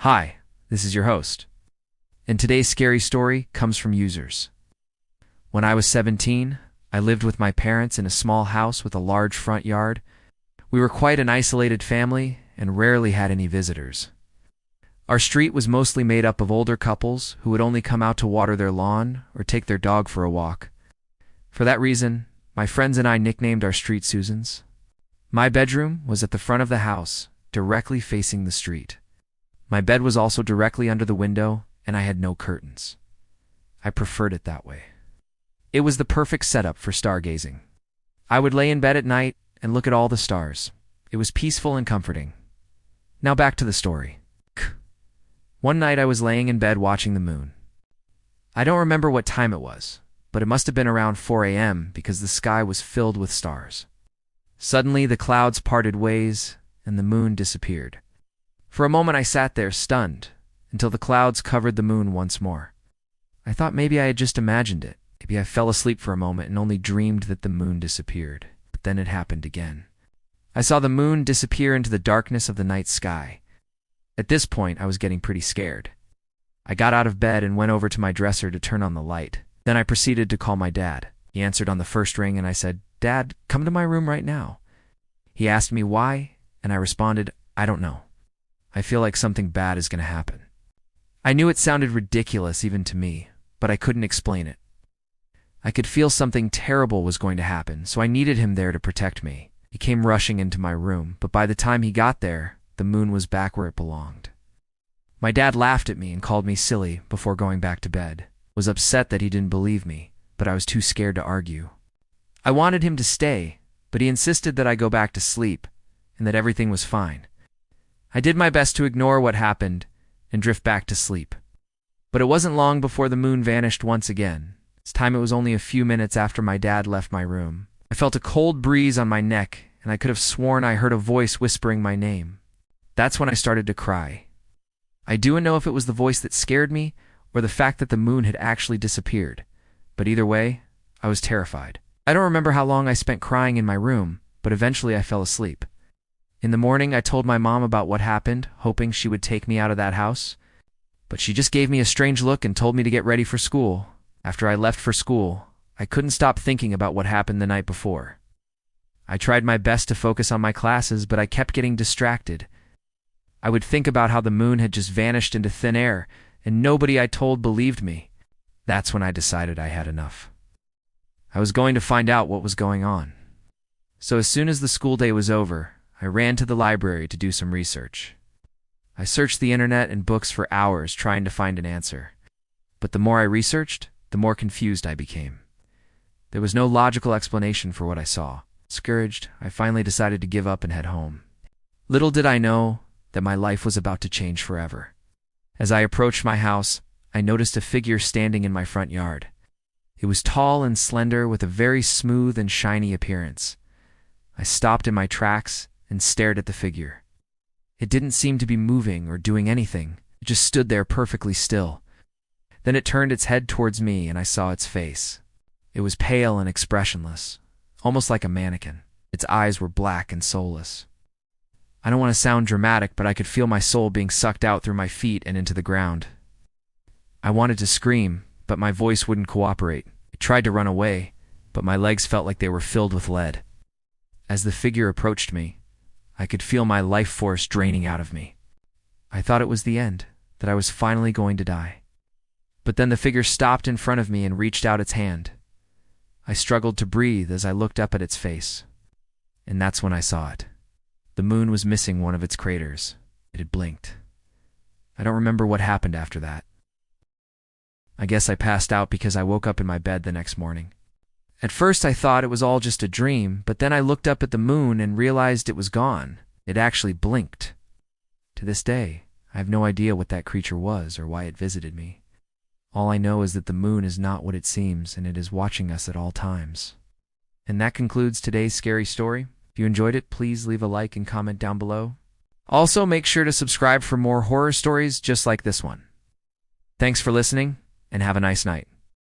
Hi, this is your host, and today's scary story comes from users. When I was 17, I lived with my parents in a small house with a large front yard. We were quite an isolated family and rarely had any visitors. Our street was mostly made up of older couples who would only come out to water their lawn or take their dog for a walk. For that reason, my friends and I nicknamed our street Susans. My bedroom was at the front of the house, directly facing the street. My bed was also directly under the window, and I had no curtains. I preferred it that way. It was the perfect setup for stargazing. I would lay in bed at night and look at all the stars. It was peaceful and comforting. Now back to the story. One night I was laying in bed watching the moon. I don't remember what time it was, but it must have been around 4 a.m. because the sky was filled with stars. Suddenly the clouds parted ways and the moon disappeared. For a moment I sat there stunned, until the clouds covered the moon once more. I thought maybe I had just imagined it. Maybe I fell asleep for a moment and only dreamed that the moon disappeared. But then it happened again. I saw the moon disappear into the darkness of the night sky. At this point, I was getting pretty scared. I got out of bed and went over to my dresser to turn on the light. Then I proceeded to call my dad. He answered on the first ring and I said, "Dad, come to my room right now." He asked me why, and I responded, "I don't know. I feel like something bad is going to happen." I knew it sounded ridiculous even to me, but I couldn't explain it. I could feel something terrible was going to happen, so I needed him there to protect me. He came rushing into my room, but by the time he got there, the moon was back where it belonged. My dad laughed at me and called me silly before going back to bed. Was upset that he didn't believe me, but I was too scared to argue. I wanted him to stay, but he insisted that I go back to sleep and that everything was fine. I did my best to ignore what happened and drift back to sleep. But it wasn't long before the moon vanished once again. This time it was only a few minutes after my dad left my room. I felt a cold breeze on my neck, and I could have sworn I heard a voice whispering my name. That's when I started to cry. I don't know if it was the voice that scared me or the fact that the moon had actually disappeared. But either way, I was terrified. I don't remember how long I spent crying in my room, but eventually I fell asleep. In the morning, I told my mom about what happened, hoping she would take me out of that house. But she just gave me a strange look and told me to get ready for school. After I left for school, I couldn't stop thinking about what happened the night before. I tried my best to focus on my classes, but I kept getting distracted. I would think about how the moon had just vanished into thin air, and nobody I told believed me. That's when I decided I had enough. I was going to find out what was going on. So as soon as the school day was over, I ran to the library to do some research. I searched the internet and books for hours trying to find an answer. But the more I researched, the more confused I became. There was no logical explanation for what I saw. Discouraged, I finally decided to give up and head home. Little did I know that my life was about to change forever. As I approached my house, I noticed a figure standing in my front yard. It was tall and slender with a very smooth and shiny appearance. I stopped in my tracks and stared at the figure. It didn't seem to be moving or doing anything. It just stood there perfectly still. Then it turned its head towards me and I saw its face. It was pale and expressionless, almost like a mannequin. Its eyes were black and soulless. I don't want to sound dramatic, but I could feel my soul being sucked out through my feet and into the ground. I wanted to scream, but my voice wouldn't cooperate. I tried to run away, but my legs felt like they were filled with lead. As the figure approached me, I could feel my life force draining out of me. I thought it was the end, that I was finally going to die. But then the figure stopped in front of me and reached out its hand. I struggled to breathe as I looked up at its face. And that's when I saw it. The moon was missing one of its craters. It had blinked. I don't remember what happened after that. I guess I passed out because I woke up in my bed the next morning. At first I thought it was all just a dream, but then I looked up at the moon and realized it was gone. It actually blinked. To this day, I have no idea what that creature was or why it visited me. All I know is that the moon is not what it seems, and it is watching us at all times. And that concludes today's scary story. If you enjoyed it, please leave a like and comment down below. Also, make sure to subscribe for more horror stories just like this one. Thanks for listening, and have a nice night.